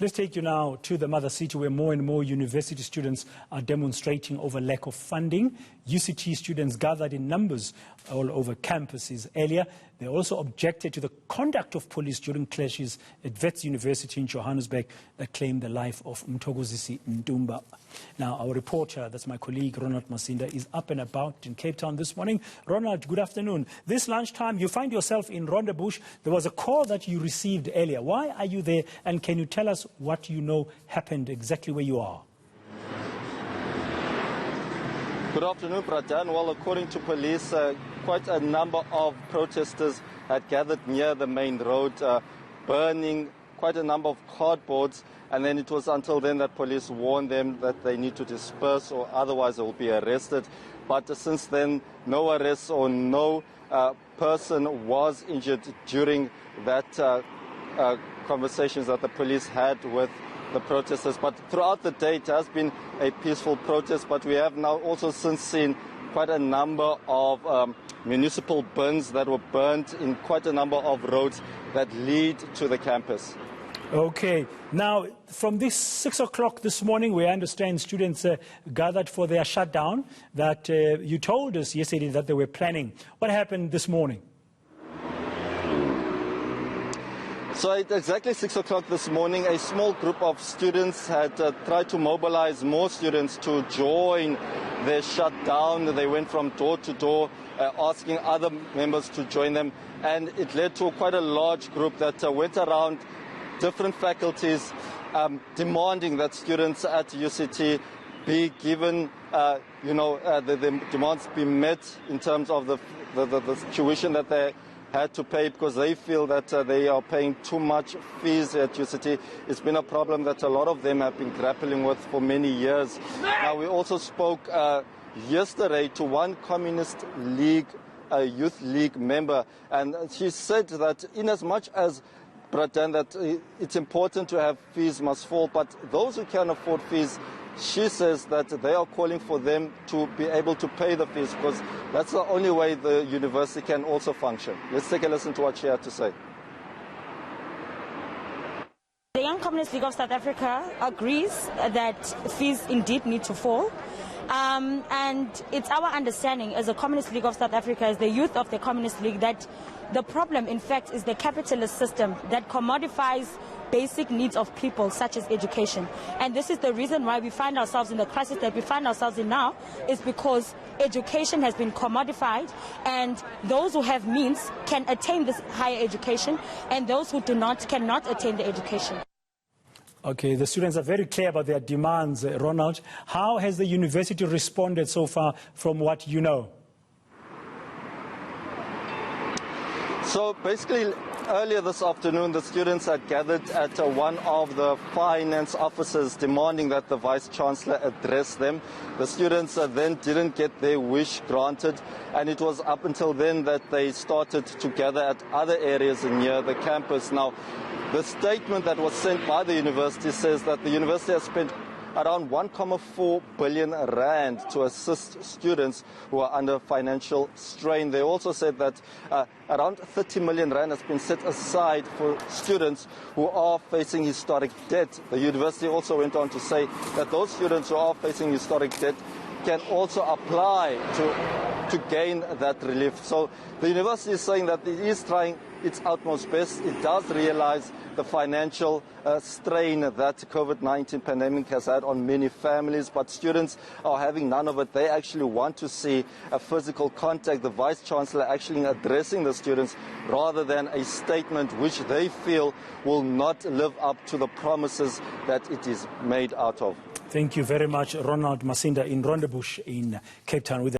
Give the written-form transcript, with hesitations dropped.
Let's take you now to the mother city where more and more university students are demonstrating over lack of funding. UCT students gathered in numbers all over campuses earlier. They also objected to the conduct of police during clashes at Wits University in Johannesburg that claimed the life of Mthokozisi Ntumba. Now, our reporter, that's my colleague Ronald Masinda, is up and about in Cape Town this morning. Ronald, good afternoon. This lunchtime, you find yourself in Rondebosch. There was a call that you received earlier. Why are you there, and can you tell us what you know happened exactly where you are? Good afternoon, Pradhan. Well, according to police, quite a number of protesters had gathered near the main road, burning quite a number of cardboards, and then it was until then that police warned them that they need to disperse or otherwise they will be arrested. But since then, no arrests or no person was injured during that conversations that the police had with the protesters. But throughout the day, it has been a peaceful protest, but we have now also since seen quite a number of municipal bins that were burnt in quite a number of roads that lead to the campus. Okay. Now, from this 6 o'clock this morning, we understand students gathered for their shutdown that you told us yesterday that they were planning. What happened this morning? So at exactly 6 o'clock this morning, a small group of students had tried to mobilize more students to join their shutdown. They went from door to door asking other members to join them, and it led to quite a large group that went around different faculties demanding that students at UCT be given, the demands be met in terms of the tuition that they had to pay, because they feel that they are paying too much fees at UCT. It's been a problem that a lot of them have been grappling with for many years. Now, we also spoke yesterday to one Communist League, Youth League member, and she said that in as much as Pradhan, that it's important to have fees must fall, but those who can afford fees, she says that they are calling for them to be able to pay the fees, because that's the only way the university can also function. Let's take a listen to what she had to say. The Young Communist League of South Africa agrees that fees indeed need to fall. And it's our understanding as a Communist League of South Africa, as the youth of the Communist League, that the problem, in fact, is the capitalist system that commodifies basic needs of people, such as education. And this is the reason why we find ourselves in the crisis that we find ourselves in now, is because education has been commodified, and those who have means can attain this higher education, and those who do not cannot attain the education. Okay, the students are very clear about their demands, Ronald. How has the university responded so far from what you know? So basically, earlier this afternoon, the students had gathered at one of the finance offices demanding that the Vice-Chancellor address them. The students then didn't get their wish granted, and it was up until then that they started to gather at other areas near the campus. Now, the statement that was sent by the university says that the university has spent around 1.4 billion rand to assist students who are under financial strain. They also said that around 30 million rand has been set aside for students who are facing historic debt. The university also went on to say that those students who are facing historic debt can also apply to gain that relief. So the university is saying that it is trying its utmost best. It does realize the financial strain that COVID-19 pandemic has had on many families, but students are having none of it. They actually want to see a physical contact, the Vice-Chancellor actually addressing the students, rather than a statement which they feel will not live up to the promises that it is made out of. Thank you very much, Ronald Masinda in Rondebosch in Cape Town.